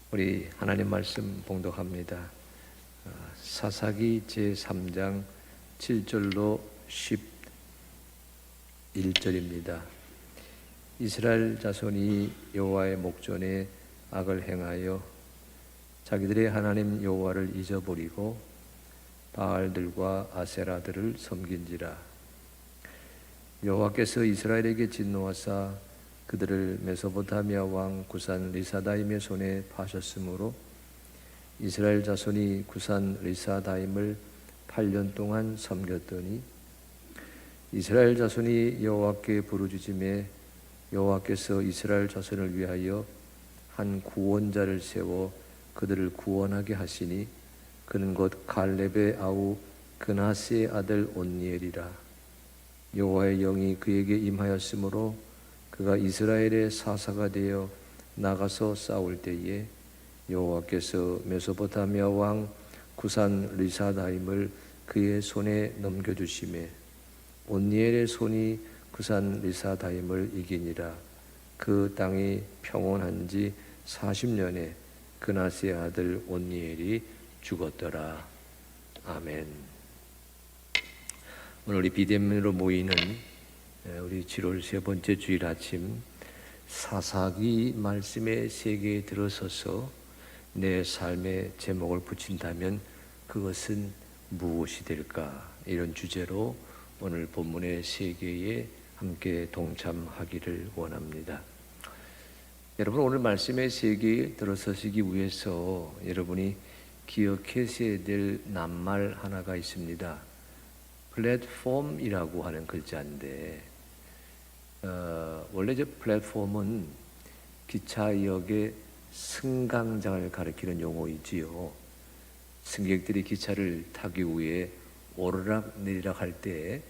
우리 하나님 말씀 봉독합니다. 사사기 제3장 7절로 11절입니다. 이스라엘 자손이 여호와의 목전에 악을 행하여 자기들의 하나님 여호와를 잊어버리고 바알들과 아세라들을 섬긴지라. 여호와께서 이스라엘에게 진노하사 그들을 메소포타미아 왕 구산 리사다임의 손에 파셨으므로 이스라엘 자손이 구산 리사다임을 8년 동안 섬겼더니 이스라엘 자손이 여호와께 부르짖음에 여호와께서 이스라엘 자손을 위하여 한 구원자를 세워 그들을 구원하게 하시니 그는 곧 갈렙의 아우 그나스의 아들 온니엘이라. 여호와의 영이 그에게 임하였으므로 그가 이스라엘의 사사가 되어 나가서 싸울 때에 여호와께서 메소포타미아 왕 구산 리사다임을 그의 손에 넘겨주시매 온니엘의 손이 구산 리사다임을 이기니라. 그 땅이 평온한 지 40년에 그나스의 아들 온니엘이 죽었더라. 아멘. 오늘 우리 비대면으로 모이는 우리 7월 세 번째 주일 아침 사사기 말씀의 세계에 들어서서 내 삶의 제목을 붙인다면 그것은 무엇이 될까? 이런 주제로 오늘 본문의 세계에 함께 동참하기를 원합니다. 여러분, 오늘 말씀의 세계에 들어서시기 위해서 여러분이 기억하셔야 될 낱말 하나가 있습니다. 플랫폼이라고 하는 글자인데 원래 플랫폼은 기차역의 승강장을 가리키는 용어이지요. 승객들이 기차를 타기 위해 오르락 내리락 할 때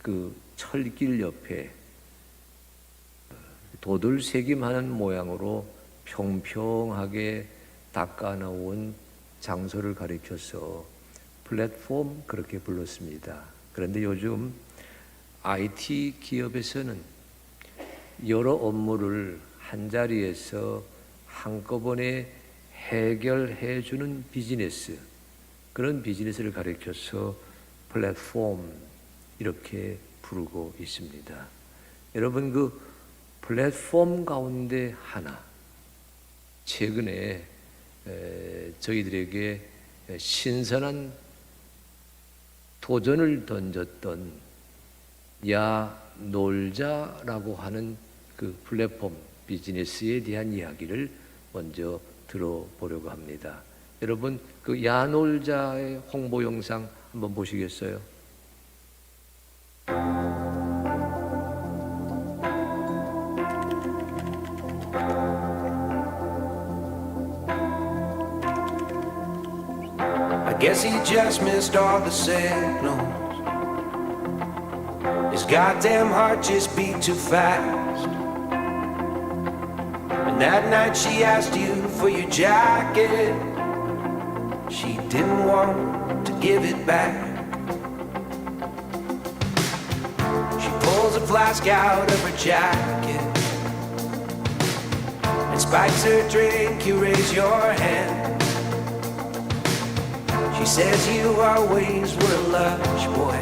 그 철길 옆에 도들새김하는 모양으로 평평하게 닦아놓은 장소를 가리켜서 플랫폼 그렇게 불렀습니다. 그런데 요즘 IT 기업에서는 여러 업무를 한자리에서 한꺼번에 해결해 주는 비즈니스, 그런 비즈니스를 가리켜서 플랫폼 이렇게 부르고 있습니다. 여러분, 그 플랫폼 가운데 하나, 최근에 저희들에게 신선한 도전을 던졌던 야 놀자라고 하는 그 플랫폼 비즈니스에 대한 이야기를 먼저 들어보려고 합니다. 여러분, 그 야 놀자의 홍보 영상 한번 보시겠어요? I guess he just missed all the signals. His goddamn heart just beat too fast. And that night she asked you for your jacket. She didn't want to give it back. She pulls a flask out of her jacket and spikes her drink. You raise your hand. She says you always were a lush boy.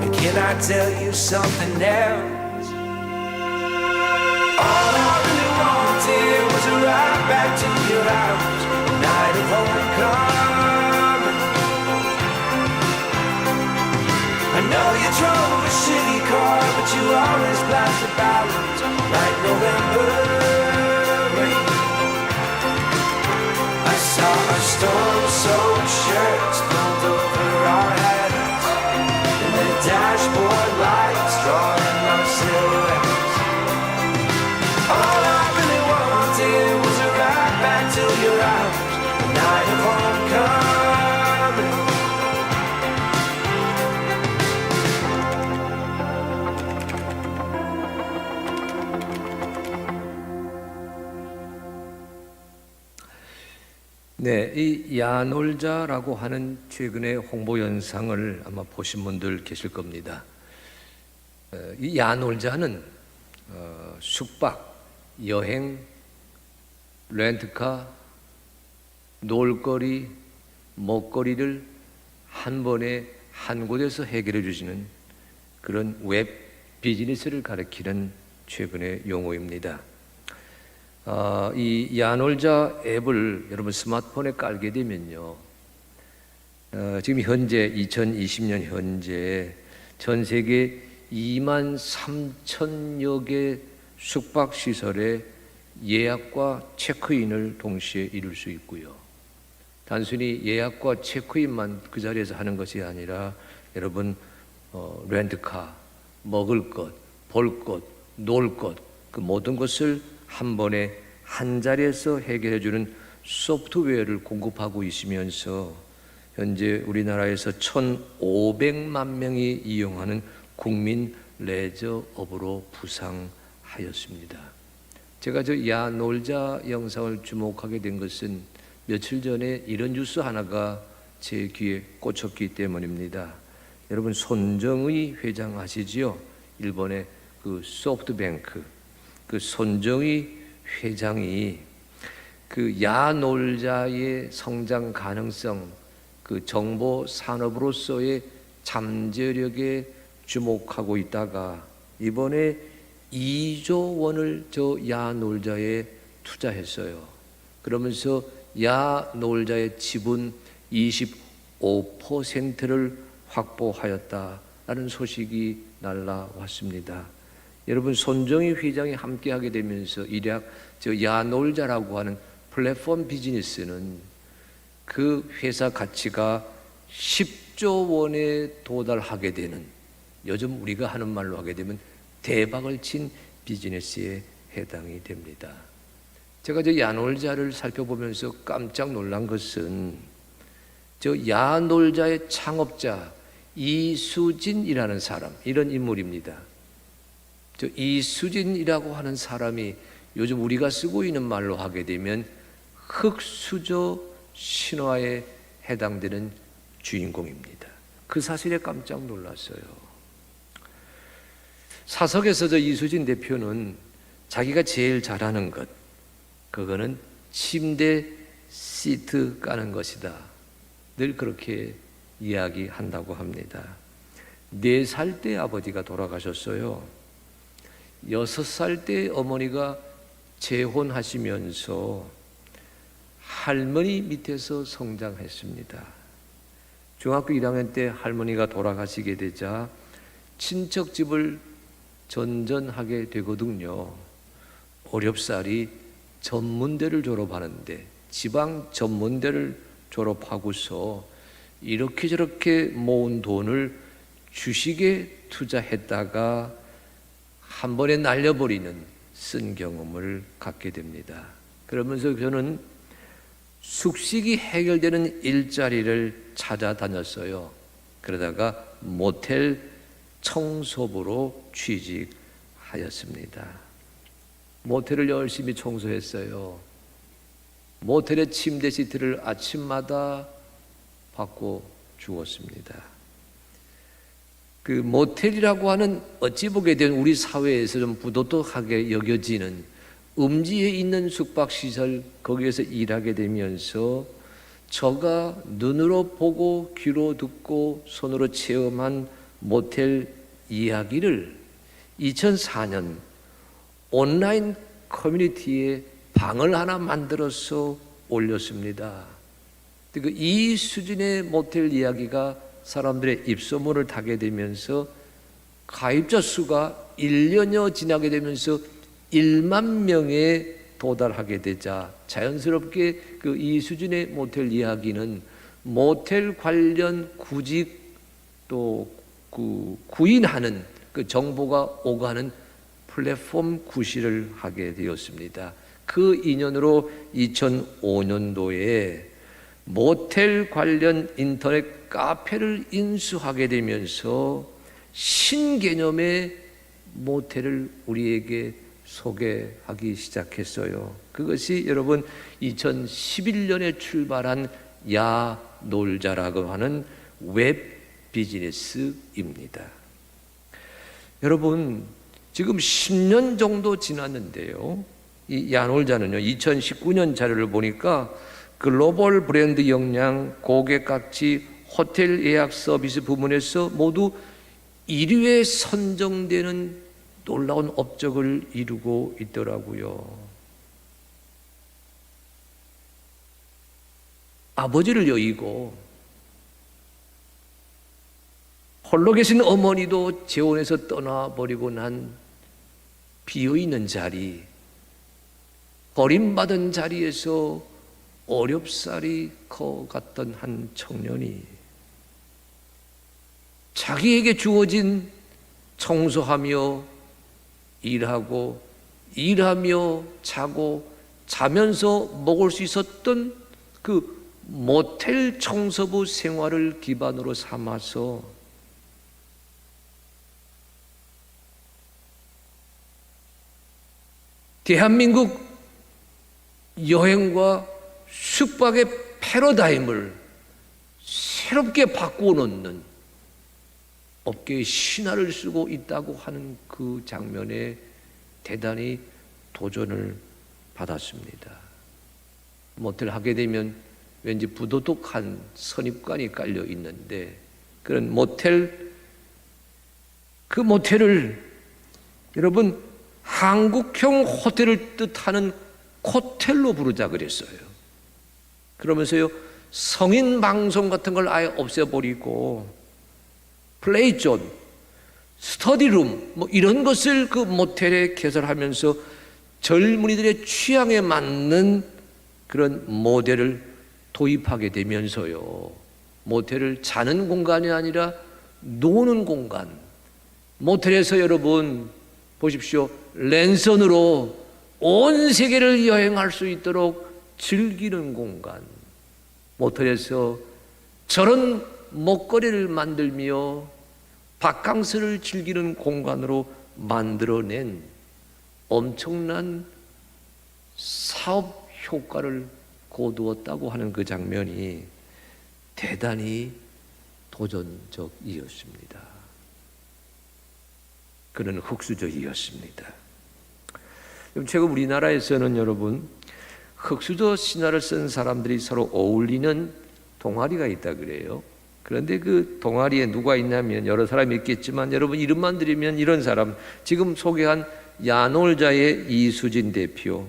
And can I tell you something else? All I really wanted was a ride back to your house, a night of homecoming. I know you drove a shitty car, but you always blasted ballads like November. I saw our storm-soaked shirts pulled over our heads, and the dashboard lights drawing our silhouettes. All I really wanted was a ride back to your house, a night of homecoming. 네, 이 야놀자라고 하는 최근의 홍보 영상을 아마 보신 분들 계실 겁니다. 이 야놀자는 숙박, 여행, 렌트카, 놀거리, 먹거리를 한 번에 한 곳에서 해결해 주시는 그런 웹 비즈니스를 가리키는 최근의 용어입니다. 이 야놀자 앱을 여러분 스마트폰에 깔게 되면요, 지금 현재 2020년 현재 전 세계 2만 3천여 개 숙박시설의 예약과 체크인을 동시에 이룰 수 있고요. 단순히 예약과 체크인만 그 자리에서 하는 것이 아니라 여러분 렌트카, 먹을 것, 볼 것, 놀 것, 그 모든 것을 한 번에 한 자리에서 해결해 주는 소프트웨어를 공급하고 있으면서 현재 우리나라에서 1,500만 명이 이용하는 국민 레저업으로 부상하였습니다. 제가 저 야놀자 영상을 주목하게 된 것은 며칠 전에 이런 뉴스 하나가 제 귀에 꽂혔기 때문입니다. 여러분 손정의 회장 아시지요? 일본의 그 소프트뱅크 그 손정의 회장이 그 야놀자의 성장 가능성, 그 정보 산업으로서의 잠재력에 주목하고 있다가 이번에 2조 원을 저 야놀자에 투자했어요. 그러면서 야놀자의 지분 25%를 확보하였다라는 소식이 날라왔습니다. 여러분 손정희 회장이 함께하게 되면서 일약 저 야놀자라고 하는 플랫폼 비즈니스는 그 회사 가치가 10조 원에 도달하게 되는, 요즘 우리가 하는 말로 하게 되면 대박을 친 비즈니스에 해당이 됩니다. 제가 저 야놀자를 살펴보면서 깜짝 놀란 것은 저 야놀자의 창업자 이수진이라는 사람, 이런 인물입니다. 저 이수진이라고 하는 사람이 요즘 우리가 쓰고 있는 말로 하게 되면 흑수저 신화에 해당되는 주인공입니다. 그 사실에 깜짝 놀랐어요. 사석에서 저 이수진 대표는 자기가 제일 잘하는 것, 그거는 침대 시트 까는 것이다. 늘 그렇게 이야기한다고 합니다. 4살 때 아버지가 돌아가셨어요. 6살 때 어머니가 재혼하시면서 할머니 밑에서 성장했습니다. 중학교 1학년 때 할머니가 돌아가시게 되자 친척 집을 전전하게 되거든요. 어렵사리 전문대를 졸업하는데 지방 전문대를 졸업하고서 이렇게 저렇게 모은 돈을 주식에 투자했다가 한 번에 날려버리는 쓴 경험을 갖게 됩니다. 그러면서 저는 숙식이 해결되는 일자리를 찾아다녔어요. 그러다가 모텔 청소부로 취직하였습니다. 모텔을 열심히 청소했어요. 모텔의 침대 시트를 아침마다 바꿔 주었습니다. 그 모텔이라고 하는 어찌 보게 되면 우리 사회에서 좀 부도덕하게 여겨지는 음지에 있는 숙박시설, 거기에서 일하게 되면서 저가 눈으로 보고 귀로 듣고 손으로 체험한 모텔 이야기를 2004년 온라인 커뮤니티에 방을 하나 만들어서 올렸습니다. 이 수준의 모텔 이야기가 사람들의 입소문을 타게 되면서 가입자 수가 1년여 지나게 되면서 1만 명에 도달하게 되자 자연스럽게 그 이 수준의 모텔 이야기는 모텔 관련 구직 또 구인하는 그 정보가 오가는 플랫폼 구실을 하게 되었습니다. 그 인연으로 2005년도에 모텔 관련 인터넷 카페를 인수하게 되면서 신개념의 모텔을 우리에게 소개하기 시작했어요. 그것이 여러분 2011년에 출발한 야놀자라고 하는 웹 비즈니스입니다. 여러분 지금 10년 정도 지났는데요, 이 야놀자는요, 2019년 자료를 보니까 글로벌 브랜드 역량, 고객가치, 호텔 예약 서비스 부문에서 모두 1위에 선정되는 놀라운 업적을 이루고 있더라고요. 아버지를 여의고 홀로 계신 어머니도 재혼해서 떠나버리고 난 비어있는 자리, 버림받은 자리에서 어렵사리 커갔던 한 청년이 자기에게 주어진 청소하며 일하고 일하며 자고 자면서 먹을 수 있었던 그 모텔 청소부 생활을 기반으로 삼아서 대한민국 여행과 숙박의 패러다임을 새롭게 바꾸어 놓는 업계의 신화를 쓰고 있다고 하는 그 장면에 대단히 도전을 받았습니다. 모텔 하게 되면 왠지 부도덕한 선입관이 깔려 있는데 그런 모텔, 그 모텔을 여러분 한국형 호텔을 뜻하는 코텔로 부르자 그랬어요. 그러면서요, 성인 방송 같은 걸 아예 없애버리고 플레이존, 스터디룸 뭐 이런 것을 그 모텔에 개설하면서 젊은이들의 취향에 맞는 그런 모델을 도입하게 되면서요, 모텔을 자는 공간이 아니라 노는 공간, 모텔에서 여러분 보십시오, 랜선으로 온 세계를 여행할 수 있도록 즐기는 공간, 모텔에서 저런 먹거리를 만들며 바캉스를 즐기는 공간으로 만들어낸 엄청난 사업 효과를 거두었다고 하는 그 장면이 대단히 도전적이었습니다. 그는 흑수저이었습니다. 최근 우리나라에서는 여러분 흑수저 신화를 쓴 사람들이 서로 어울리는 동아리가 있다 그래요. 그런데 그 동아리에 누가 있냐면 여러 사람이 있겠지만 여러분 이름만 들으면 이런 사람, 지금 소개한 야놀자의 이수진 대표,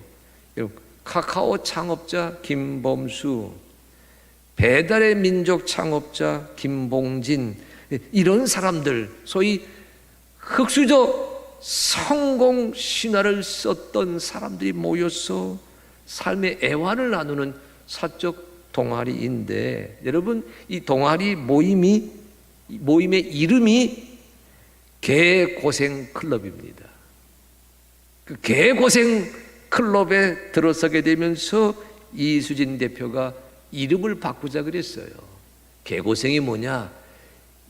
카카오 창업자 김범수, 배달의 민족 창업자 김봉진, 이런 사람들, 소위 흑수저 성공 신화를 썼던 사람들이 모여서 삶의 애환을 나누는 사적 동아리인데, 여러분 이 동아리 모임의 이름이 개고생 클럽입니다. 그 개고생 클럽에 들어서게 되면서 이수진 대표가 이름을 바꾸자 그랬어요. 개고생이 뭐냐?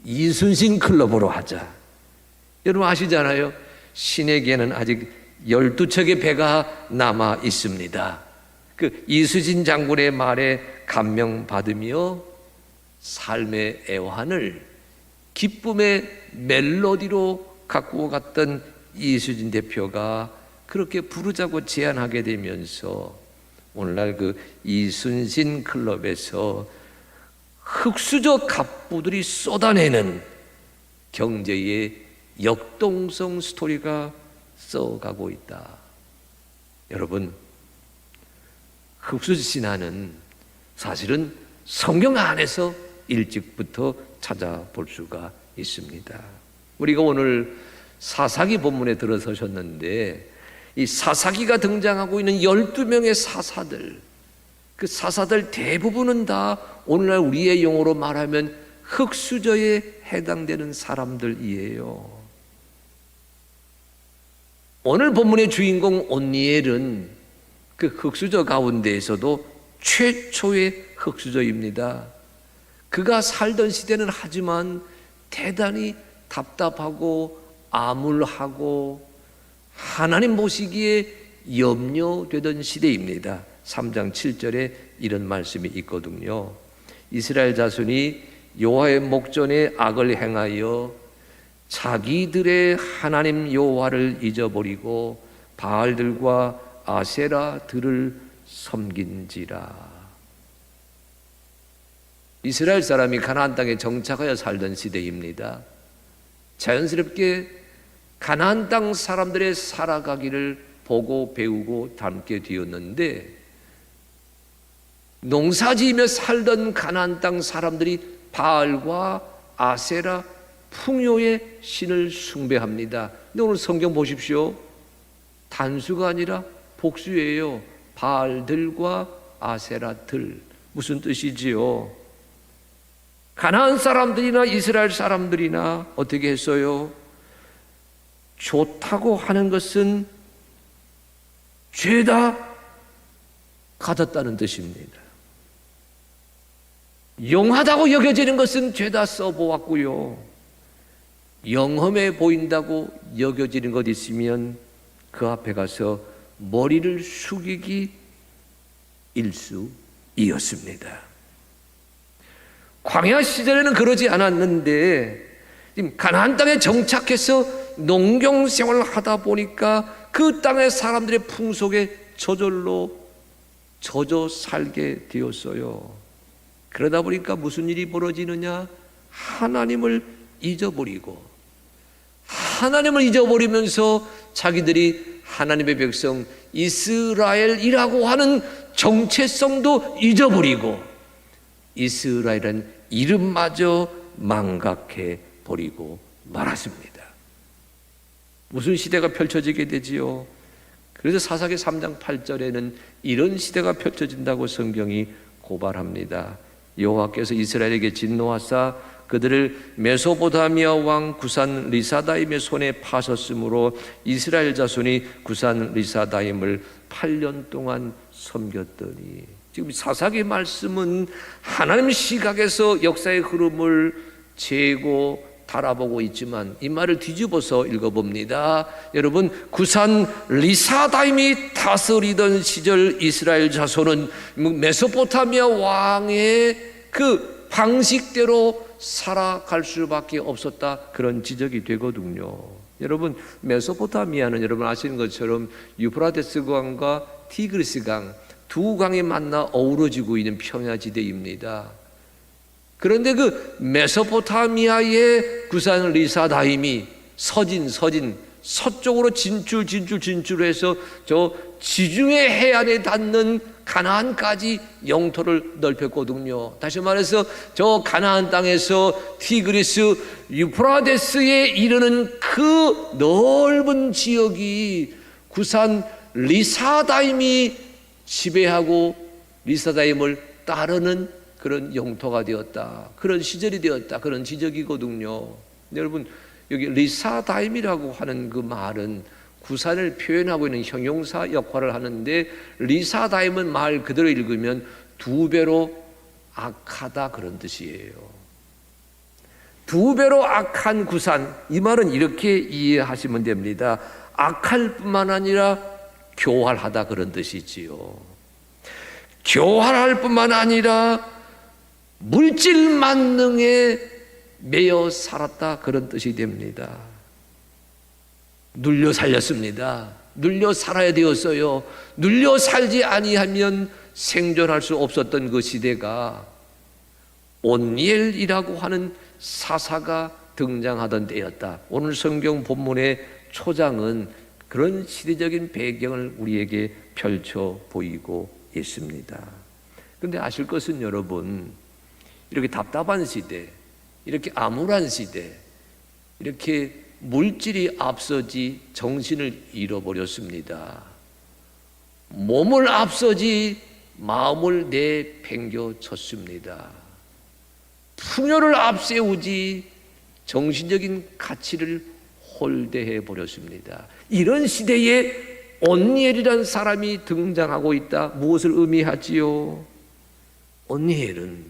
이순신 클럽으로 하자. 여러분 아시잖아요. 신에게는 아직 12척의 배가 남아 있습니다. 그 이수진 장군의 말에 감명받으며 삶의 애환을 기쁨의 멜로디로 가꾸어 갔던 이수진 대표가 그렇게 부르자고 제안하게 되면서 오늘날 그 이순신 클럽에서 흑수저 갑부들이 쏟아내는 경제의 역동성 스토리가 써가고 있다. 여러분, 흑수저 신화는 사실은 성경 안에서 일찍부터 찾아볼 수가 있습니다. 우리가 오늘 사사기 본문에 들어서셨는데 이 사사기가 등장하고 있는 12명의 사사들, 그 사사들 대부분은 다 오늘날 우리의 용어로 말하면 흑수저에 해당되는 사람들이에요. 오늘 본문의 주인공 온니엘은 그 흑수저 가운데에서도 최초의 흑수저입니다. 그가 살던 시대는 하지만 대단히 답답하고 암울하고 하나님 보시기에 염려되던 시대입니다. 3장 7절에 이런 말씀이 있거든요. 이스라엘 자손이 여호와의 목전에 악을 행하여 자기들의 하나님 여호와를 잊어버리고 바알들과 아세라들을 섬긴지라. 이스라엘 사람이 가나안 땅에 정착하여 살던 시대입니다. 자연스럽게 가나안 땅 사람들의 살아가기를 보고 배우고 닮게 되었는데, 농사지으며 살던 가나안 땅 사람들이 바알과 아세라, 풍요의 신을 숭배합니다. 근데 오늘 성경 보십시오. 단수가 아니라 복수예요. 바알들과 아세라들. 무슨 뜻이지요? 가나안 사람들이나 이스라엘 사람들이나 어떻게 했어요? 좋다고 하는 것은 죄다 가졌다는 뜻입니다. 용하다고 여겨지는 것은 죄다 써보았고요. 영험해 보인다고 여겨지는 것 있으면 그 앞에 가서 머리를 숙이기 일쑤이었습니다. 광야 시절에는 그러지 않았는데 지금 가나안 땅에 정착해서 농경 생활을 하다 보니까 그 땅의 사람들의 풍속에 저절로 젖어 살게 되었어요. 그러다 보니까 무슨 일이 벌어지느냐? 하나님을 잊어버리면서 자기들이 하나님의 백성 이스라엘이라고 하는 정체성도 잊어버리고 이스라엘은 이름마저 망각해 버리고 말았습니다. 무슨 시대가 펼쳐지게 되지요? 그래서 사사기 3장 8절에는 이런 시대가 펼쳐진다고 성경이 고발합니다. 여호와께서 이스라엘에게 진노하사 그들을 메소포타미아 왕 구산 리사다임의 손에 파셨으므로 이스라엘 자손이 구산 리사다임을 8년 동안 섬겼더니, 지금 사사기 말씀은 하나님 시각에서 역사의 흐름을 재고 달아보고 있지만 이 말을 뒤집어서 읽어봅니다. 여러분, 구산 리사다임이 다스리던 시절 이스라엘 자손은 메소포타미아 왕의 그 방식대로 살아갈 수밖에 없었다, 그런 지적이 되거든요. 여러분, 메소포타미아는 여러분 아시는 것처럼 유프라테스 강과 티그리스 강 두 강이 만나 어우러지고 있는 평야지대입니다. 그런데 그 메소포타미아의 구산 리사다임이 서쪽으로 진출해서 저 지중해 해안에 닿는 가나안까지 영토를 넓혔거든요. 다시 말해서 저 가나안 땅에서 티그리스 유프라데스에 이르는 그 넓은 지역이 구산 리사다임이 지배하고 리사다임을 따르는 그런 영토가 되었다, 그런 시절이 되었다, 그런 지적이거든요. 여러분, 여기 리사다임이라고 하는 그 말은 구산을 표현하고 있는 형용사 역할을 하는데, 리사다임은 말 그대로 읽으면 두 배로 악하다, 그런 뜻이에요. 두 배로 악한 구산, 이 말은 이렇게 이해하시면 됩니다. 악할 뿐만 아니라 교활하다, 그런 뜻이지요. 교활할 뿐만 아니라 물질 만능에 매여 살았다, 그런 뜻이 됩니다. 눌려 살렸습니다. 눌려 살아야 되었어요. 눌려 살지 아니하면 생존할 수 없었던 그 시대가 온니엘이라고 하는 사사가 등장하던 때였다. 오늘 성경 본문의 초장은 그런 시대적인 배경을 우리에게 펼쳐 보이고 있습니다. 그런데 아실 것은 여러분, 이렇게 답답한 시대, 이렇게 암울한 시대, 이렇게 물질이 앞서지 정신을 잃어버렸습니다. 몸을 앞서지 마음을 내팽겨쳤습니다. 풍요를 앞세우지 정신적인 가치를 홀대해 버렸습니다. 이런 시대에 온니엘이라는 사람이 등장하고 있다. 무엇을 의미하지요? 온니엘은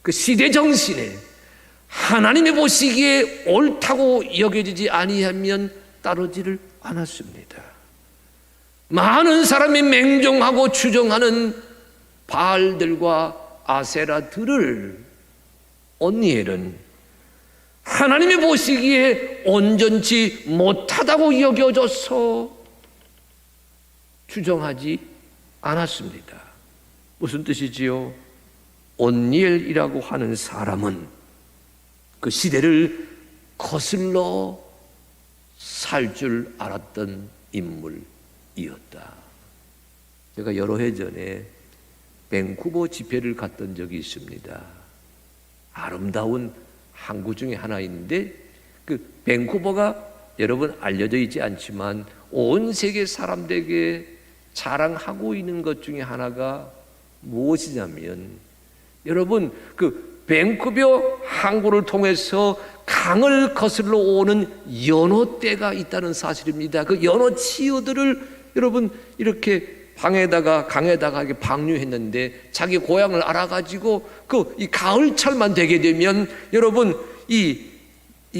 그 시대 정신에 하나님이 보시기에 옳다고 여겨지지 아니하면 따르지를 않았습니다. 많은 사람이 맹종하고 추종하는 바알들과 아세라들을 온니엘은 하나님이 보시기에 온전치 못하다고 여겨져서 추정하지 않았습니다. 무슨 뜻이지요? 온니엘이라고 하는 사람은 그 시대를 거슬러 살 줄 알았던 인물이었다. 제가 여러 해 전에 밴쿠버 집회를 갔던 적이 있습니다. 아름다운 항구 중에 하나인데 그 밴쿠버가 여러분 알려져 있지 않지만 온 세계 사람들에게 자랑하고 있는 것 중에 하나가 무엇이냐면 여러분 그 밴쿠버 항구를 통해서 강을 거슬러 오는 연어떼가 있다는 사실입니다. 그 연어 치어들을 여러분 이렇게 강에다가 이렇게 방류했는데 자기 고향을 알아가지고 이 가을철만 되게 되면 여러분 이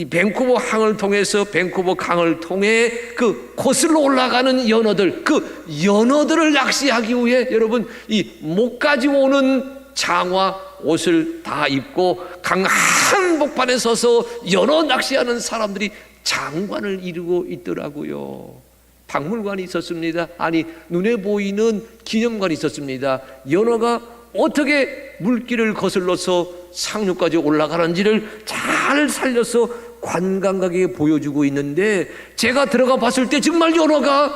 밴쿠버 항을 통해서 밴쿠버 강을 통해 그 거슬러 올라가는 연어들, 그 연어들을 낚시하기 위해 여러분 이 목까지 오는 장화 옷을 다 입고 강 한복판에 서서 연어 낚시하는 사람들이 장관을 이루고 있더라고요. 박물관이 있었습니다. 아니 눈에 보이는 기념관이 있었습니다. 연어가 어떻게 물길을 거슬러서 상류까지 올라가는지를 잘 살려서 관광객에게 보여주고 있는데 제가 들어가 봤을 때 정말 연어가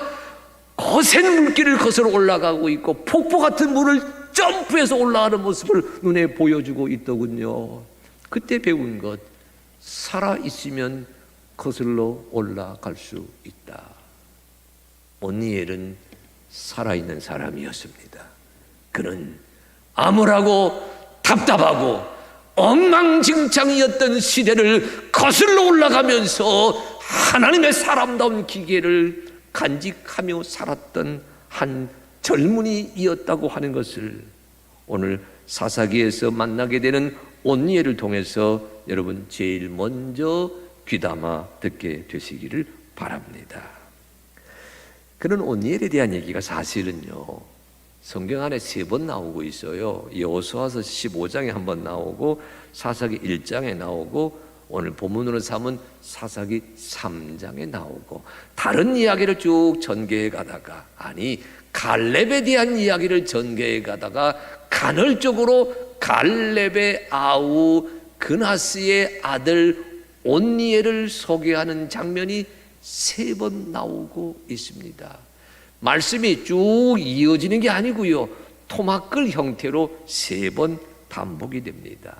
거센 물길을 거슬러 올라가고 있고 폭포 같은 물을 점프해서 올라가는 모습을 눈에 보여주고 있더군요. 그때 배운 것, 살아있으면 거슬러 올라갈 수 있다. 온니엘은 살아있는 사람이었습니다. 그는 암울하고 답답하고 엉망진창이었던 시대를 거슬러 올라가면서 하나님의 사람다운 기계를 간직하며 살았던 한 젊은이였다고 하는 것을 오늘 사사기에서 만나게 되는 온니엘을 통해서 여러분 제일 먼저 귀담아 듣게 되시기를 바랍니다. 그런 온니엘에 대한 얘기가 사실은요 성경 안에 3번 나오고 있어요. 여호수아서 15장에 한번 나오고 사사기 1장에 나오고 오늘 본문으로 삼은 사사기 3장에 나오고 다른 이야기를 쭉 전개해 가다가 갈렙에 대한 이야기를 전개해 가다가 간헐적으로 갈렙의 아우 그나스의 아들 온니엘을 소개하는 장면이 3번 나오고 있습니다. 말씀이 쭉 이어지는 게 아니고요 토막글 형태로 3번 반복이 됩니다.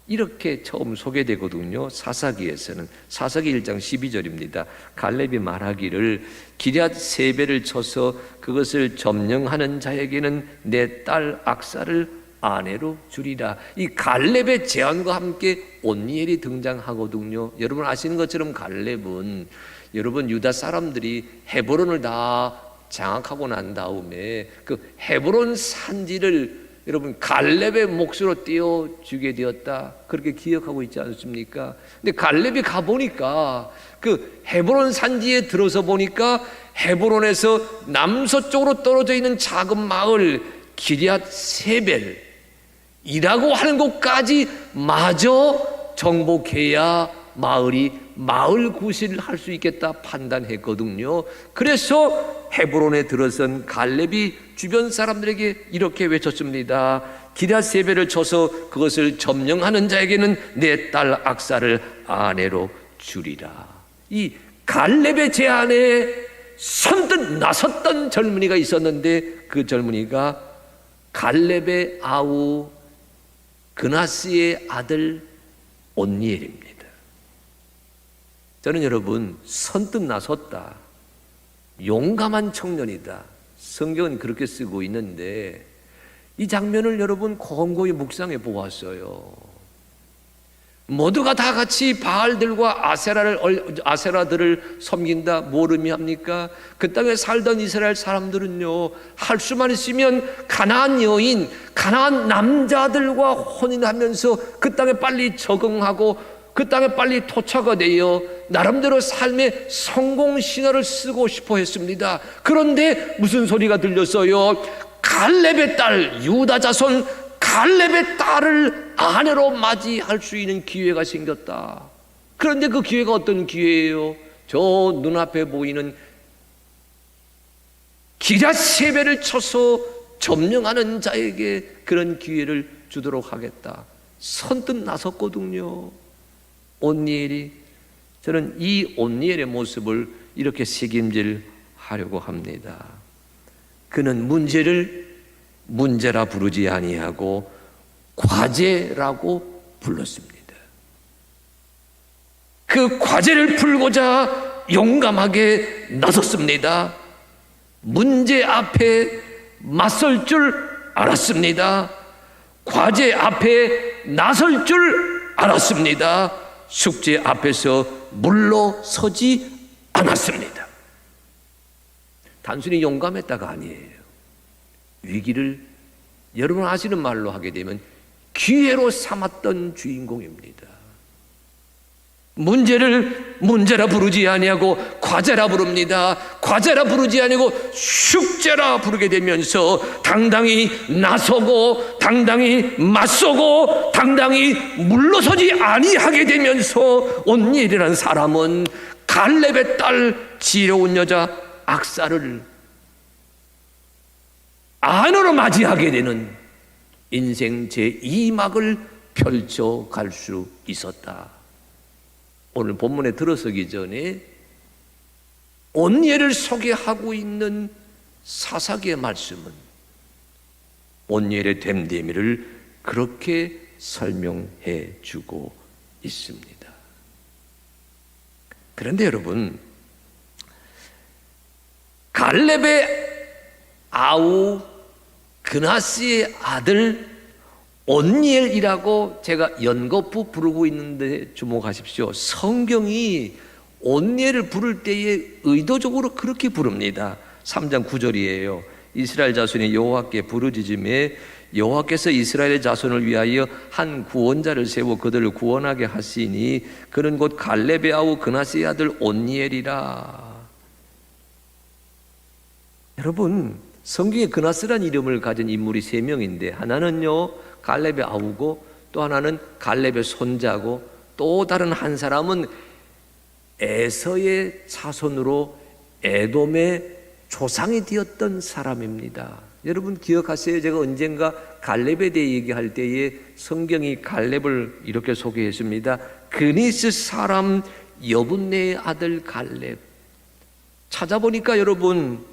이렇게 처음 소개되거든요. 사사기에서는 사사기 1장 12절입니다. 갈렙이 말하기를 기럇 세벨을 쳐서 그것을 점령하는 자에게는 내 딸 악사를 아내로 주리라. 이 갈렙의 제안과 함께 온니엘이 등장하거든요. 여러분 아시는 것처럼 갈렙은 여러분 유다 사람들이 헤브론을 다 장악하고 난 다음에 그 헤브론 산지를 여러분 갈렙의 몫으로 떼어주게 되었다 그렇게 기억하고 있지 않습니까? 근데 갈렙이 가보니까 그 헤브론 산지에 들어서 보니까 헤브론에서 남서쪽으로 떨어져 있는 작은 마을 기럇 세벨이라고 하는 곳까지 마저 정복해야 마을이 마을 구실을 할 수 있겠다 판단했거든요. 그래서 헤브론에 들어선 갈렙이 주변 사람들에게 이렇게 외쳤습니다. 기럇 세벨을 쳐서 그것을 점령하는 자에게는 내 딸 악사를 아내로 주리라. 이 갈렙의 제안에 선뜻 나섰던 젊은이가 있었는데 그 젊은이가 갈렙의 아우 그나스의 아들 온니엘입니다. 저는 여러분 선뜻 나섰다, 용감한 청년이다, 성경은 그렇게 쓰고 있는데 이 장면을 여러분 곰곰이 묵상해 보았어요. 모두가 다 같이 바알들과 아세라들을 섬긴다. 뭘 의미합니까? 그 땅에 살던 이스라엘 사람들은요 할 수만 있으면 가나안 여인, 가나안 남자들과 혼인하면서 그 땅에 빨리 적응하고 그 땅에 빨리 토착화 되어 나름대로 삶의 성공 신화를 쓰고 싶어 했습니다. 그런데 무슨 소리가 들렸어요? 갈렙의 딸, 유다 자손 갈렙의 딸을 아내로 맞이할 수 있는 기회가 생겼다. 그런데 그 기회가 어떤 기회예요? 저 눈앞에 보이는 기랴세배를 쳐서 점령하는 자에게 그런 기회를 주도록 하겠다. 선뜻 나섰거든요. 온니엘이. 저는 이 온니엘의 모습을 이렇게 책임질하려고 합니다. 그는 문제를 문제라 부르지 아니하고 과제라고 불렀습니다. 그 과제를 풀고자 용감하게 나섰습니다. 문제 앞에 맞설 줄 알았습니다. 과제 앞에 나설 줄 알았습니다. 숙제 앞에서 물러서지 않았습니다. 단순히 용감했다가 아니에요. 위기를 여러분 아시는 말로 하게 되면 기회로 삼았던 주인공입니다. 문제를 문제라 부르지 아니하고 과제라 부릅니다. 과제라 부르지 아니고 숙제라 부르게 되면서 당당히 나서고 당당히 맞서고 당당히 물러서지 아니하게 되면서 온니엘이라는 사람은 갈렙의 딸 지혜로운 여자 악사를 아내로 맞이하게 되는 인생 제2막을 펼쳐갈 수 있었다. 오늘 본문에 들어서기 전에 온니엘을 소개하고 있는 사사기의 말씀은 온니엘의 됨됨이를 그렇게 설명해 주고 있습니다. 그런데 여러분, 갈렙의 아우 그나스의 아들 온니엘이라고 제가 연거푸 부르고 있는데 주목하십시오. 성경이 온니엘을 부를 때에 의도적으로 그렇게 부릅니다. 3장 9절이에요. 이스라엘 자손이 여호와께 부르짖음에 여호와께서 이스라엘의 자손을 위하여 한 구원자를 세워 그들을 구원하게 하시니 그는 곧 갈렙의 아우 그나스의 아들 온니엘이라. 여러분, 성경에 그나스란 이름을 가진 인물이 3명인데 하나는요 갈렙의 아우고 또 하나는 갈렙의 손자고 또 다른 한 사람은 에서의 자손으로 에돔의 조상이 되었던 사람입니다. 여러분 기억하세요? 제가 언젠가 갈렙에 대해 얘기할 때에 성경이 갈렙을 이렇게 소개했습니다. 그니스 사람 여분네의 아들 갈렙. 찾아보니까 여러분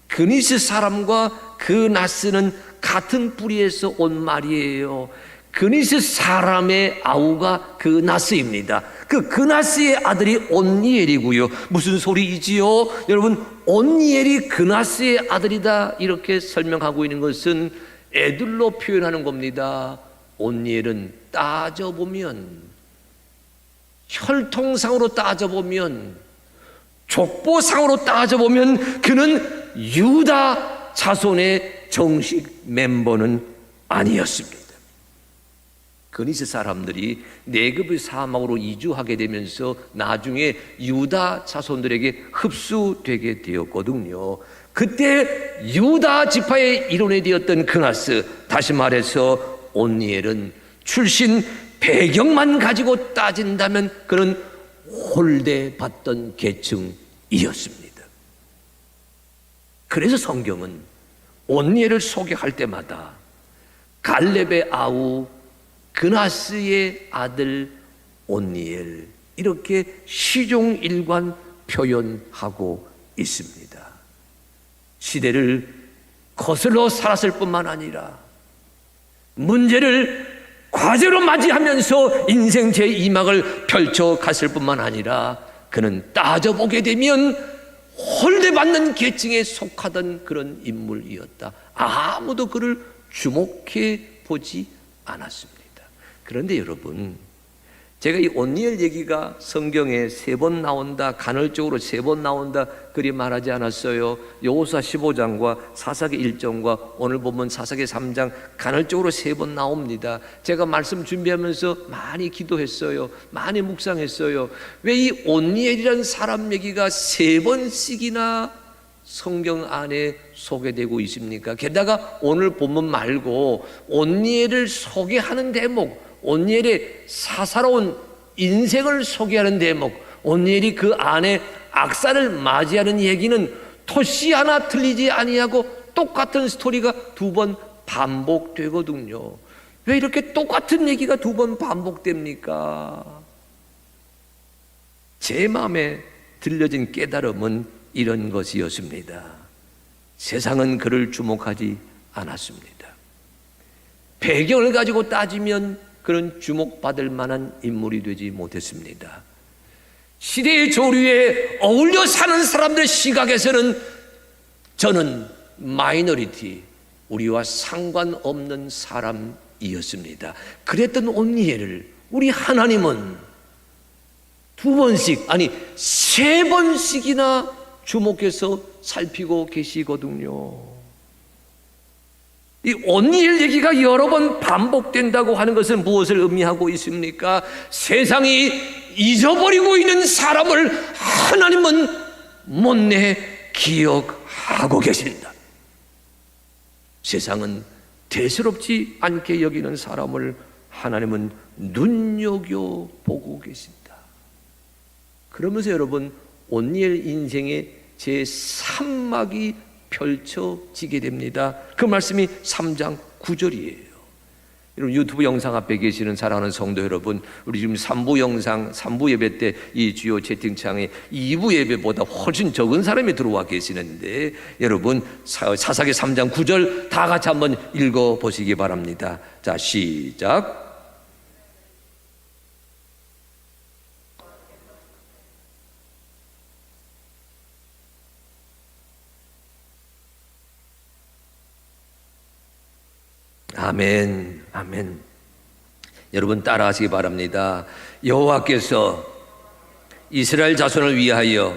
그니스 사람과 그나스는 같은 뿌리에서 온 말이에요. 그니스 사람의 아우가 그나스입니다. 그 그나스의 아들이 온니엘이고요. 무슨 소리이지요? 여러분, 온니엘이 그나스의 아들이다 이렇게 설명하고 있는 것은 애들로 표현하는 겁니다. 온니엘은 따져보면, 혈통상으로 따져보면, 족보상으로 따져보면 그는 유다 자손의 정식 member는 아니었습니다. 그니스 사람들이 네겝의 사막으로 이주하게 되면서 나중에 유다 자손들에게 흡수되게 되었거든요. 그때 유다 지파의 일원이 되었던 그나스, 다시 말해서 온니엘은 출신 배경만 가지고 따진다면 그는 홀대받던 계층이었습니다. 그래서 성경은 온니엘을 소개할 때마다 갈렙의 아우 그나스의 아들 온니엘 이렇게 시종일관 표현하고 있습니다. 시대를 거슬러 살았을 뿐만 아니라 문제를 과제로 맞이하면서 인생 제2막을 펼쳐갔을 뿐만 아니라 그는 따져보게 되면 홀대받는 계층에 속하던 그런 인물이었다. 아무도 그를 주목해 보지 않았습니다. 그런데 여러분, 제가 이 온니엘 얘기가 성경에 3번 나온다, 간헐적으로 3번 나온다 그리 말하지 않았어요. 여호수아 15장과 사사기 1장과 오늘 보면 사사기 3장 간헐적으로 3번 나옵니다. 제가 말씀 준비하면서 많이 기도했어요. 많이 묵상했어요. 왜 이 온니엘이라는 사람 얘기가 3번씩이나 성경 안에 소개되고 있습니까? 게다가 오늘 본문 말고 온니엘을 소개하는 대목, 온니엘의 사사로운 인생을 소개하는 대목, 온니엘이 그 안에 악사를 맞이하는 얘기는 토시 하나 틀리지 아니하고 똑같은 스토리가 두 번 반복되거든요. 왜 이렇게 똑같은 얘기가 두 번 반복됩니까? 제 마음에 들려진 깨달음은 이런 것이었습니다. 세상은 그를 주목하지 않았습니다. 배경을 가지고 따지면 그런 주목받을 만한 인물이 되지 못했습니다. 시대의 조류에 어울려 사는 사람들의 시각에서는 저는 마이너리티, 우리와 상관없는 사람이었습니다. 그랬던 온니엘을 우리 하나님은 두 번씩, 아니 세 번씩이나 주목해서 살피고 계시거든요. 이 온니엘 얘기가 여러 번 반복된다고 하는 것은 무엇을 의미하고 있습니까? 세상이 잊어버리고 있는 사람을 하나님은 못내 기억하고 계신다. 세상은 대수롭지 않게 여기는 사람을 하나님은 눈여겨보고 계신다. 그러면서 여러분, 온니엘 인생의 제3막이 펼쳐지게 됩니다. 그 말씀이 3장 9절이에요. 여러분, 유튜브 영상 앞에 계시는 사랑하는 성도 여러분, 우리 지금 3부 영상, 3부 예배 때 이 주요 채팅창에 2부 예배보다 훨씬 적은 사람이 들어와 계시는데, 여러분 사사기 3장 9절 다 같이 한번 읽어보시기 바랍니다. 자, 시작. 아멘, 아멘. 여러분 따라하시기 바랍니다. 여호와께서 이스라엘 자손을 위하여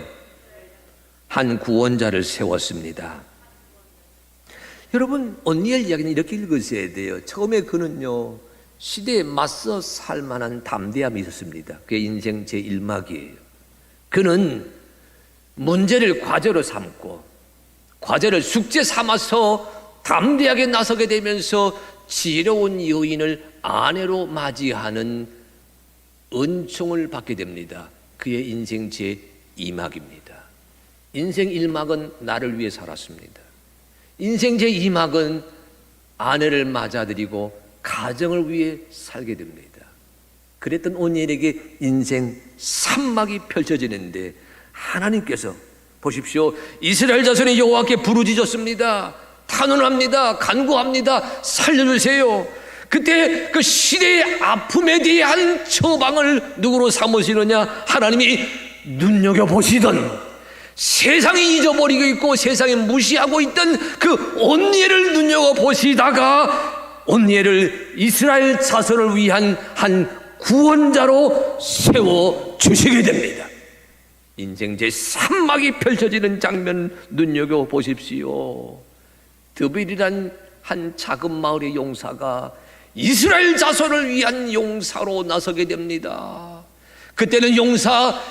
한 구원자를 세웠습니다. 여러분, 온니엘 이야기는 이렇게 읽으셔야 돼요. 처음에 그는요, 시대에 맞서 살 만한 담대함이 있었습니다. 그의 인생 제1막이에요. 그는 문제를 과제로 삼고 과제를 숙제 삼아서 담대하게 나서게 되면서 지혜로운 여인을 아내로 맞이하는 은총을 받게 됩니다. 그의 인생 제2막입니다. 인생 1막은 나를 위해 살았습니다. 인생 제2막은 아내를 맞아들이고 가정을 위해 살게 됩니다. 그랬던 온니엘에게 인생 3막이 펼쳐지는데, 하나님께서 보십시오, 이스라엘 자손이 여호와께 부르짖었습니다. 탄원합니다. 간구합니다. 살려주세요. 그때 그 시대의 아픔에 대한 처방을 누구로 삼으시느냐? 하나님이 눈여겨보시던, 세상이 잊어버리고 있고 세상이 무시하고 있던 그 온니엘을 눈여겨보시다가 온니엘을 이스라엘 자손을 위한 한 구원자로 세워주시게 됩니다. 인생 제3막이 펼쳐지는 장면 눈여겨보십시오. 드빌이란 한 작은 마을의 용사가 이스라엘 자손을 위한 용사로 나서게 됩니다. 그때는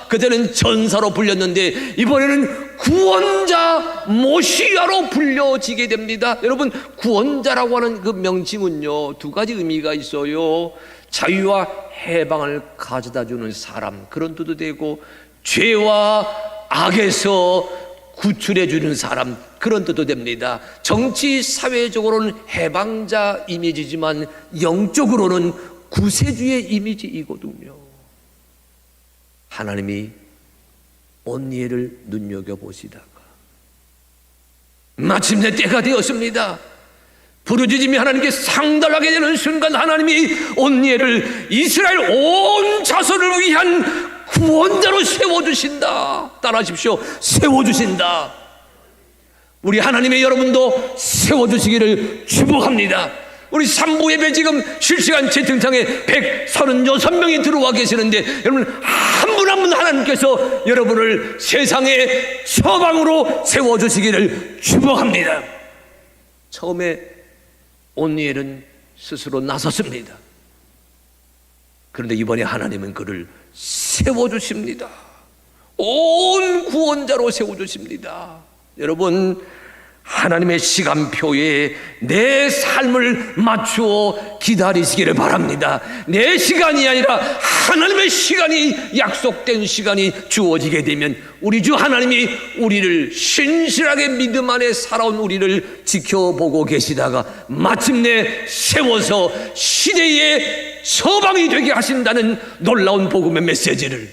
그때는 전사로 불렸는데 이번에는 구원자 모시아로 불려지게 됩니다. 여러분, 구원자라고 하는 그 명칭은요, 두 가지 의미가 있어요. 자유와 해방을 가져다주는 사람, 그런 뜻도 되고, 죄와 악에서 구출해주는 사람, 그런 뜻도 됩니다. 정치 사회적으로는 해방자 이미지지만 영적으로는 구세주의 이미지이거든요. 하나님이 온니엘을 눈여겨보시다가 마침내 때가 되었습니다. 부르짖음이 하나님께 상달하게 되는 순간 하나님이 온니엘을 이스라엘 온 자손을 위한 구원자로 세워주신다. 따라하십시오. 세워주신다. 우리 하나님의 여러분도 세워주시기를 축복합니다. 우리 3부 예배 지금 실시간 채팅창에 136명이 들어와 계시는데, 여러분 한 분 한 분 하나님께서 여러분을 세상의 처방으로 세워주시기를 축복합니다. 처음에 온니엘은 스스로 나섰습니다. 그런데 이번에 하나님은 그를 세워주십니다. 온 구원자로 세워주십니다. 여러분, 하나님의 시간표에 내 삶을 맞추어 기다리시기를 바랍니다. 내 시간이 아니라 하나님의 시간이, 약속된 시간이 주어지게 되면 우리 주 하나님이 우리를 신실하게 믿음 안에 살아온 우리를 지켜보고 계시다가 마침내 세워서 시대의 서방이 되게 하신다는 놀라운 복음의 메시지를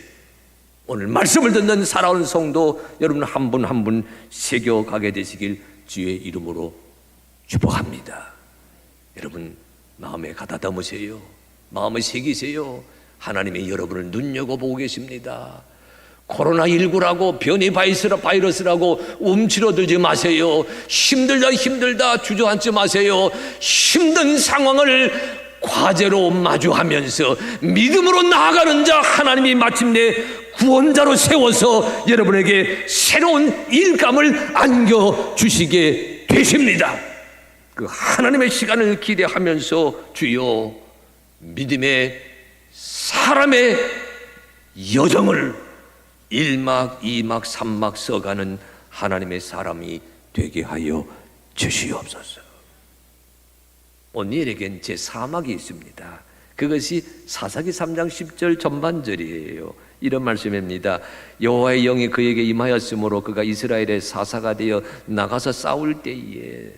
오늘 말씀을 듣는 살아온 성도 여러분 한 분 한 분 새겨가게 되시길 주의 이름으로 축복합니다. 여러분 마음에 가다 담으세요. 마음에 새기세요. 하나님이 여러분을 눈여겨보고 계십니다. 코로나19라고 변이 바이러스라고 움츠러들지 마세요. 힘들다 주저앉지 마세요. 힘든 상황을 과제로 마주하면서 믿음으로 나아가는 자 하나님이 마침내 구원자로 세워서 여러분에게 새로운 일감을 안겨주시게 되십니다. 그 하나님의 시간을 기대하면서 주여 믿음의 사람의 여정을 1막 2막 3막 써가는 하나님의 사람이 되게 하여 주시옵소서. 오늘에겐 제4막이 있습니다. 그것이 사사기 3장 10절 전반절이에요. 이런 말씀입니다. 여호와의 영이 그에게 임하였으므로 그가 이스라엘의 사사가 되어 나가서 싸울 때에,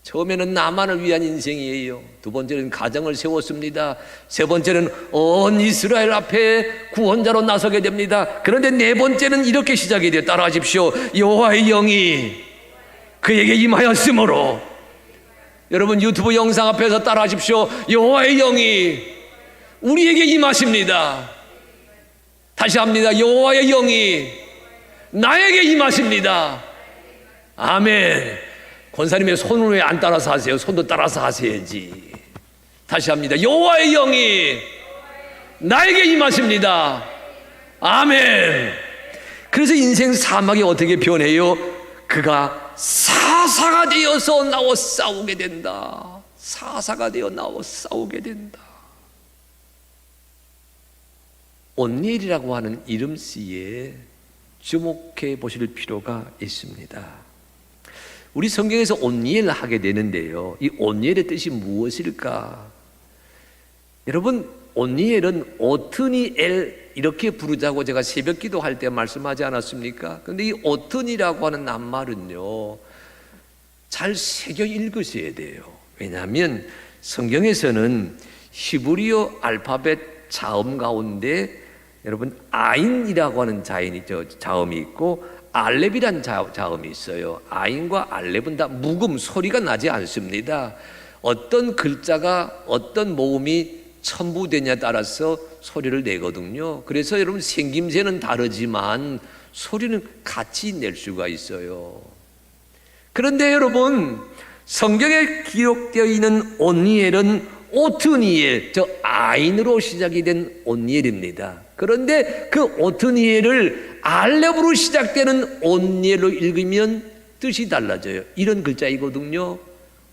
처음에는 나만을 위한 인생이에요. 두 번째는 가정을 세웠습니다. 세 번째는 온 이스라엘 앞에 구원자로 나서게 됩니다. 그런데 네 번째는 이렇게 시작이 돼요. 따라하십시오. 여호와의 영이 그에게 임하였으므로. 여러분 유튜브 영상 앞에서 따라하십시오. 여호와의 영이 우리에게 임하십니다. 다시 합니다. 여호와의 영이 나에게 임하십니다. 아멘. 권사님의 손을 왜 안 따라서 하세요? 손도 따라서 하셔야지. 다시 합니다. 여호와의 영이 나에게 임하십니다. 아멘. 그래서 인생 사막이 어떻게 변해요? 그가 사사가 되어서 나와 싸우게 된다. 사사가 되어 나와 싸우게 된다. 온니엘이라고 하는 이름씨에 주목해 보실 필요가 있습니다. 우리 성경에서 온니엘 하게 되는데요, 이 온니엘의 뜻이 무엇일까? 여러분, 온니엘은 오트니엘 이렇게 부르자고 제가 새벽 기도할 때 말씀하지 않았습니까? 그런데 이 오트니라고 하는 낱말은요, 잘 새겨 읽으셔야 돼요. 왜냐하면 성경에서는 히브리어 알파벳 자음 가운데 여러분 아인이라고 하는 자음이 있고 알렙이란 자음이 있어요. 아인과 알렙은 다 묵음, 소리가 나지 않습니다. 어떤 글자가 어떤 모음이 첨부되냐에 따라서 소리를 내거든요. 그래서 여러분 생김새는 다르지만 소리는 같이 낼 수가 있어요. 그런데 여러분 성경에 기록되어 있는 온니엘은 오트니엘, 저 아인으로 시작이 된 온니엘입니다. 그런데 그 오트니엘을 알렙으로 시작되는 온니엘로 읽으면 뜻이 달라져요. 이런 글자이거든요.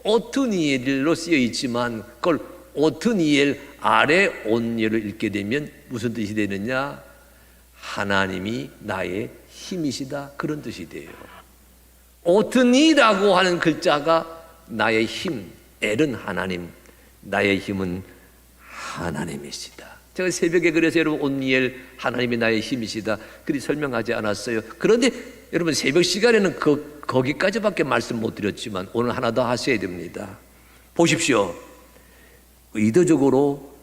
오트니엘로 쓰여 있지만 그걸 오트니엘 아래 온니엘을 읽게 되면 무슨 뜻이 되느냐? 하나님이 나의 힘이시다, 그런 뜻이 돼요. 오트니라고 하는 글자가 나의 힘, 엘은 하나님, 나의 힘은 하나님이시다. 제가 새벽에 그래서 여러분 온니엘 하나님이 나의 힘이시다 그리 설명하지 않았어요. 그런데 여러분 새벽 시간에는 거기까지밖에 말씀 못 드렸지만 오늘 하나 더 하셔야 됩니다. 보십시오. 의도적으로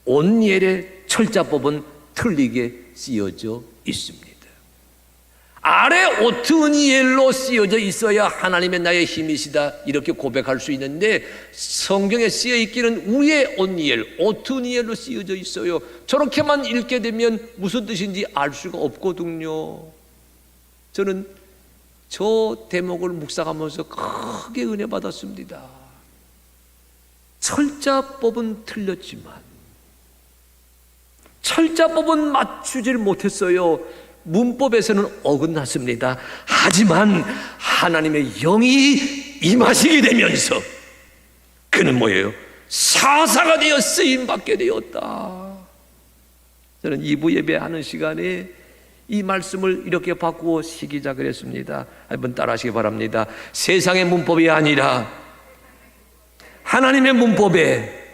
온니엘의 철자법은 틀리게 쓰여져 있습니다. 아래 오트니엘로 쓰여져 있어야 하나님의 나의 힘이시다 이렇게 고백할 수 있는데 성경에 쓰여 있기는 위에 온니엘, 오트니엘로 쓰여져 있어요. 저렇게만 읽게 되면 무슨 뜻인지 알 수가 없거든요. 저는 저 대목을 묵상하면서 크게 은혜 받았습니다. 철자법은 틀렸지만 철자법은 맞추질 못했어요. 문법에서는 어긋났습니다. 하지만 하나님의 영이 임하시게 되면서 그는 뭐예요? 사사가 되어 쓰임받게 되었다. 저는 2부 예배하는 시간에 이 말씀을 이렇게 바꾸어 시기작을 했습니다. 한번 따라하시기 바랍니다. 세상의 문법이 아니라 하나님의 문법에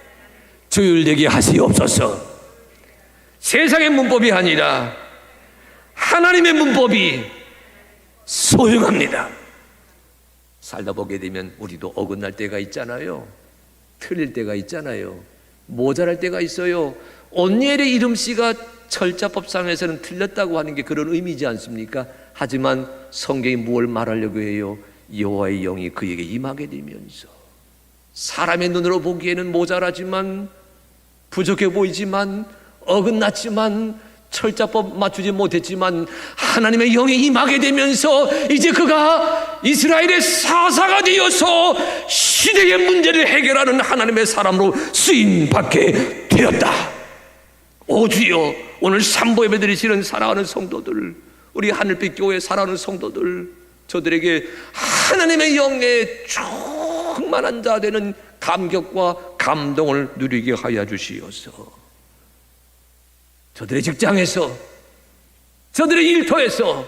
조율되게 하시옵소서. 세상의 문법이 아니라 하나님의 문법이 소중합니다. 살다 보게 되면 우리도 어긋날 때가 있잖아요. 틀릴 때가 있잖아요. 모자랄 때가 있어요. 온니엘의 이름씨가 철자법상에서는 틀렸다고 하는 게 그런 의미지 않습니까? 하지만 성경이 무엇을 말하려고 해요? 여호와의 영이 그에게 임하게 되면서 사람의 눈으로 보기에는 모자라지만, 부족해 보이지만, 어긋났지만, 철자법 맞추지 못했지만 하나님의 영이 임하게 되면서 이제 그가 이스라엘의 사사가 되어서 시대의 문제를 해결하는 하나님의 사람으로 쓰임받게 되었다. 오 주여, 오늘 삼보 예배 드리시는 사랑하는 성도들, 우리 하늘빛 교회 사랑하는 성도들, 저들에게 하나님의 영에 충만한 자 되는 감격과 감동을 누리게 하여 주시옵소서. 저들의 직장에서, 저들의 일터에서,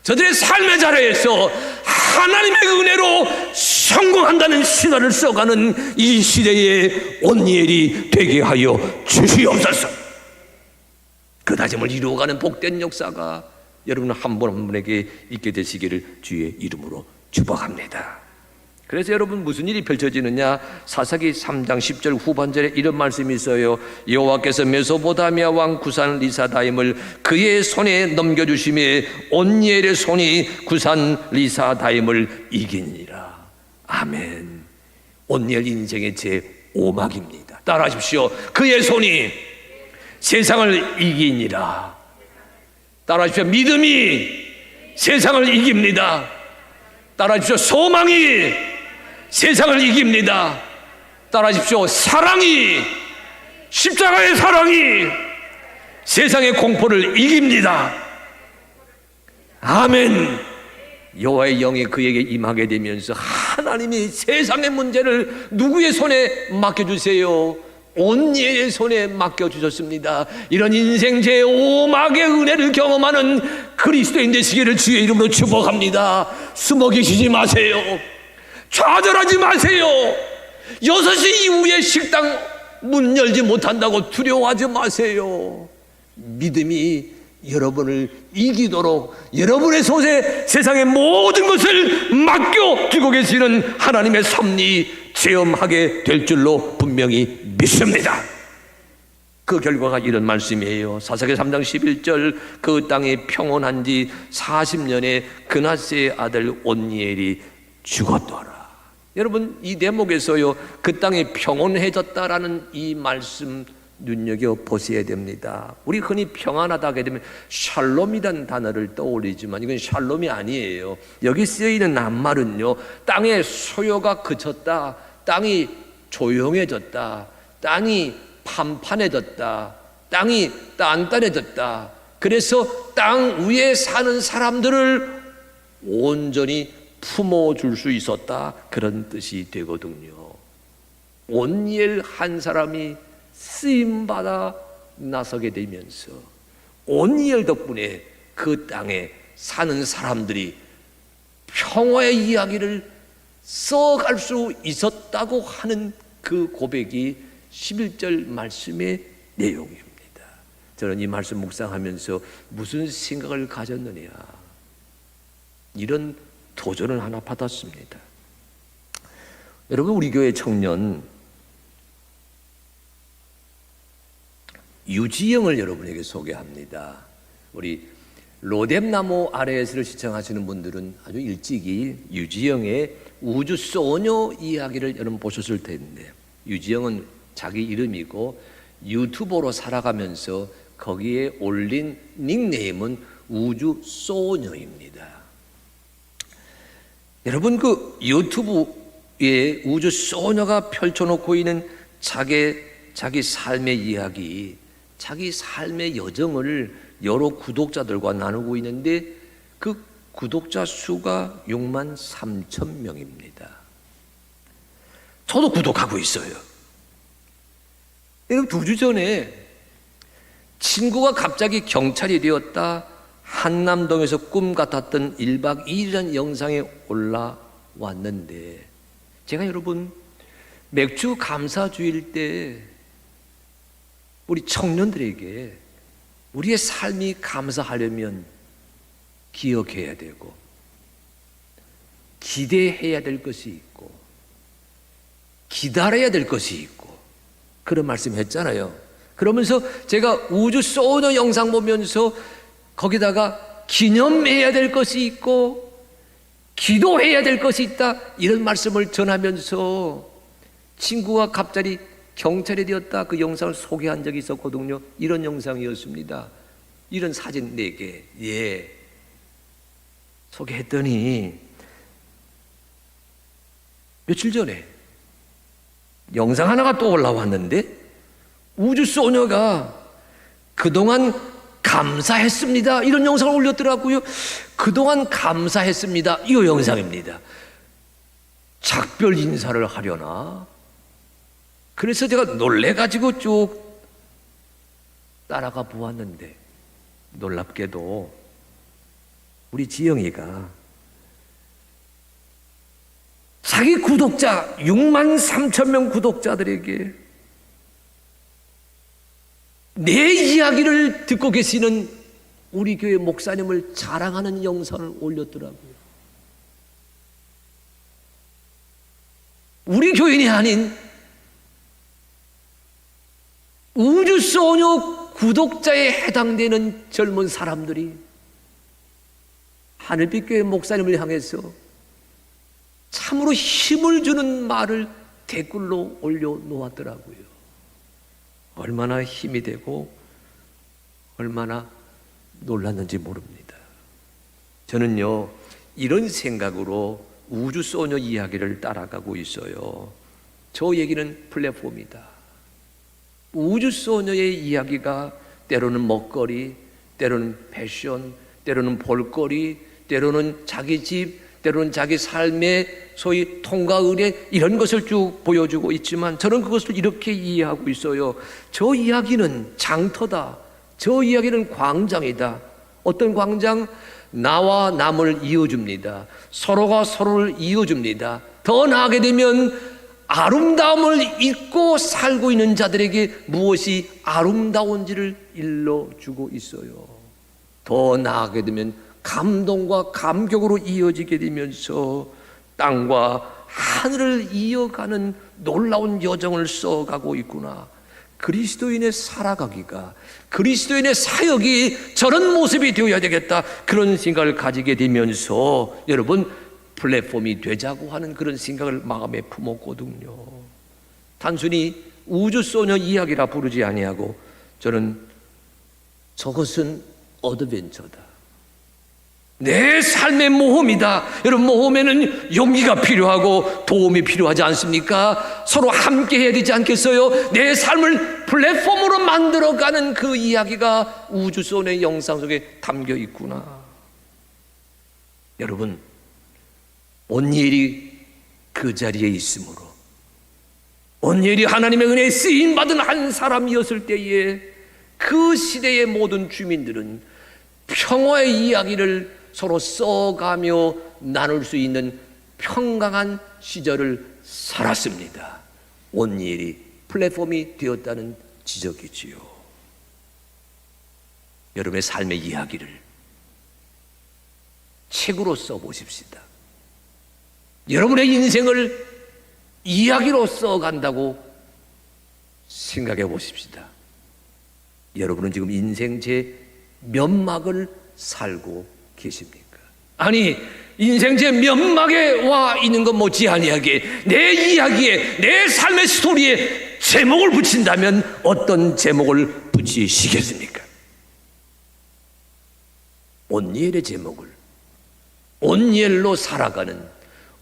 저들의 삶의 자리에서 하나님의 은혜로 성공한다는 신화를 써가는 이 시대의 온니엘이 되게 하여 주시옵소서. 그 다짐을 이루어가는 복된 역사가 여러분 한 분 한 분에게 있게 되시기를 주의 이름으로 축복합니다. 그래서 여러분 무슨 일이 펼쳐지느냐? 사사기 3장 10절 후반절에 이런 말씀이 있어요. 여호와께서 메소포타미아 왕 구산 리사다임을 그의 손에 넘겨주심에 온니엘의 손이 구산 리사다임을 이기니라. 아멘. 온니엘 인생의 제 5막입니다. 따라하십시오. 그의 손이 세상을 이기니라. 따라하십시오. 믿음이 세상을 이깁니다. 따라하십시오. 소망이 세상을 이깁니다. 따라하십시오. 사랑이, 십자가의 사랑이 세상의 공포를 이깁니다. 아멘. 여호와의 영이 그에게 임하게 되면서 하나님이 세상의 문제를 누구의 손에 맡겨주세요? 온니엘의 손에 맡겨주셨습니다. 이런 인생 제5막의 은혜를 경험하는 그리스도인 되시기를 주의 이름으로 축복합니다. 숨어 계시지 마세요. 좌절하지 마세요. 6시 이후에 식당 문 열지 못한다고 두려워하지 마세요. 믿음이 여러분을 이기도록 여러분의 손에 세상의 모든 것을 맡겨주고 계시는 하나님의 섭리 체험하게 될 줄로 분명히 믿습니다. 그 결과가 이런 말씀이에요. 사사기 3장 11절 그 땅이 평온한 지 40년에 그나스의 아들 온니엘이 죽었더라. 여러분 이 대목에서요 그 땅이 평온해졌다라는 이 말씀 눈여겨보셔야 됩니다. 우리 흔히 평안하다 하게 되면 샬롬이라는 단어를 떠올리지만 이건 샬롬이 아니에요. 여기 쓰여있는 낱말은요 땅의 소요가 그쳤다, 땅이 조용해졌다, 땅이 판판해졌다, 땅이 단단해졌다. 그래서 땅 위에 사는 사람들을 온전히 품어줄 수 있었다, 그런 뜻이 되거든요. 온니엘 한 사람이 쓰임받아 나서게 되면서 온니엘 덕분에 그 땅에 사는 사람들이 평화의 이야기를 써갈 수 있었다고 하는 그 고백이 11절 말씀의 내용입니다. 저는 이 말씀 묵상하면서 무슨 생각을 가졌느냐, 이런 도전을 하나 받았습니다. 여러분 우리 교회 청년 유지영을 여러분에게 소개합니다. 우리 로뎀나무 아래에서를 시청하시는 분들은 아주 일찍이 유지영의 우주 소녀 이야기를 여러분 보셨을 텐데, 유지영은 자기 이름이고 유튜버로 살아가면서 거기에 올린 닉네임은 우주 소녀입니다. 여러분 그 유튜브에 우주 소녀가 펼쳐놓고 있는 자기 삶의 이야기, 자기 삶의 여정을 여러 구독자들과 나누고 있는데 그 구독자 수가 63,000명입니다. 저도 구독하고 있어요. 2주 전에 친구가 갑자기 경찰이 되었다, 한남동에서 꿈 같았던 1박 2일이라는 영상에 올라왔는데, 제가 여러분 맥주 감사주일 때 우리 청년들에게 우리의 삶이 감사하려면 기억해야 되고 기대해야 될 것이 있고 기다려야 될 것이 있고 그런 말씀 했잖아요. 그러면서 제가 우주 소녀 영상 보면서 거기다가 기념해야 될 것이 있고 기도해야 될 것이 있다, 이런 말씀을 전하면서 친구가 갑자기 경찰이 되었다, 그 영상을 소개한 적이 있었거든요. 이런 영상이었습니다. 이런 사진 4개 소개했더니 며칠 전에 영상 하나가 또 올라왔는데, 우주소녀가 그동안 감사했습니다, 이런 영상을 올렸더라고요. 그동안 감사했습니다, 이 영상입니다. 작별 인사를 하려나? 그래서 제가 놀래가지고 쭉 따라가 보았는데, 놀랍게도 우리 지영이가 자기 구독자 6만 3천 명 구독자들에게 내 이야기를 듣고 계시는 우리 교회 목사님을 자랑하는 영상을 올렸더라고요. 우리 교인이 아닌 우주소녀 구독자에 해당되는 젊은 사람들이 하늘빛교회 목사님을 향해서 참으로 힘을 주는 말을 댓글로 올려놓았더라고요. 얼마나 힘이 되고 얼마나 놀랐는지 모릅니다. 저는요, 이런 생각으로 우주소녀 이야기를 따라가고 있어요. 저 얘기는 플랫폼이다. 우주소녀의 이야기가 때로는 먹거리, 때로는 패션, 때로는 볼거리, 때로는 자기 집, 때로는 자기 삶의 소위 통과 의례, 이런 것을 쭉 보여주고 있지만 저는 그것을 이렇게 이해하고 있어요. 저 이야기는 장터다. 저 이야기는 광장이다. 어떤 광장? 나와 남을 이어줍니다. 서로가 서로를 이어줍니다. 더 나아가게 되면 아름다움을 잊고 살고 있는 자들에게 무엇이 아름다운지를 일러주고 있어요. 더 나아가게 되면 감동과 감격으로 이어지게 되면서 땅과 하늘을 이어가는 놀라운 여정을 써가고 있구나. 그리스도인의 살아가기가, 그리스도인의 사역이 저런 모습이 되어야 되겠다, 그런 생각을 가지게 되면서 여러분, 플랫폼이 되자고 하는 그런 생각을 마음에 품었거든요. 단순히 우주소녀 이야기라 부르지 아니하고 저는 저것은 어드벤처다, 내 삶의 모험이다. 여러분, 모험에는 용기가 필요하고 도움이 필요하지 않습니까? 서로 함께 해야 되지 않겠어요? 내 삶을 플랫폼으로 만들어가는 그 이야기가 우주소녀의 영상 속에 담겨 있구나. 여러분, 온니엘이 그 자리에 있으므로, 온니엘이 하나님의 은혜에 쓰임받은 한 사람이었을 때에 그 시대의 모든 주민들은 평화의 이야기를 서로 써가며 나눌 수 있는 평강한 시절을 살았습니다. 온니엘이 플랫폼이 되었다는 지적이지요. 여러분의 삶의 이야기를 책으로 써보십시다. 여러분의 인생을 이야기로 써간다고 생각해 보십시다. 여러분은 지금 인생 제 몇 막을 살고 계십니까? 아니, 인생 제 몇 막에 와 있는 것 못지 아니하게 내 이야기에, 내 삶의 스토리에 제목을 붙인다면 어떤 제목을 붙이시겠습니까? 온니엘의 제목을, 온니엘로 살아가는,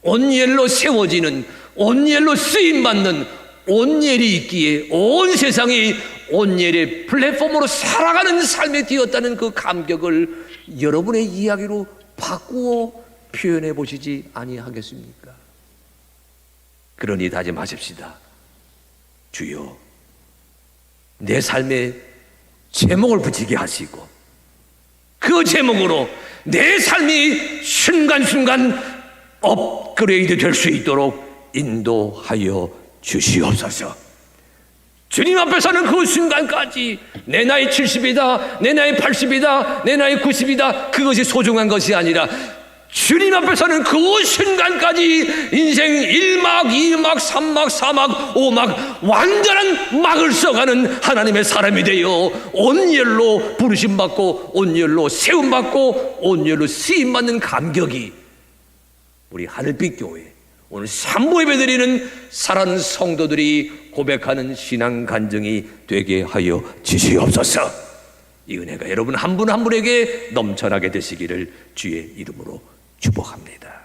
온니엘로 세워지는, 온니엘로 쓰임받는 온니엘이 있기에 온 세상이 온니엘의 플랫폼으로 살아가는 삶이 되었다는 그 감격을 여러분의 이야기로 바꾸어 표현해 보시지 아니하겠습니까? 그러니 다짐하십시다. 주여, 내 삶에 제목을 붙이게 하시고 그 제목으로 내 삶이 순간순간 업그레이드 될 수 있도록 인도하여 주시옵소서. 주님 앞에서는 그 순간까지 내 나이 70이다, 내 나이 80이다, 내 나이 90이다, 그것이 소중한 것이 아니라 주님 앞에서는 그 순간까지 인생 1막, 2막, 3막, 4막, 5막 완전한 막을 써가는 하나님의 사람이 되어 온열로 부르심받고 온열로 세움받고 온열로 쓰임받는 감격이 우리 하늘빛 교회 오늘 산모 예배 드리는 살아난 성도들이 고백하는 신앙 간증이 되게 하여 주시옵소서. 이 은혜가 여러분 한 분 한 분에게 넘쳐나게 되시기를 주의 이름으로 축복합니다.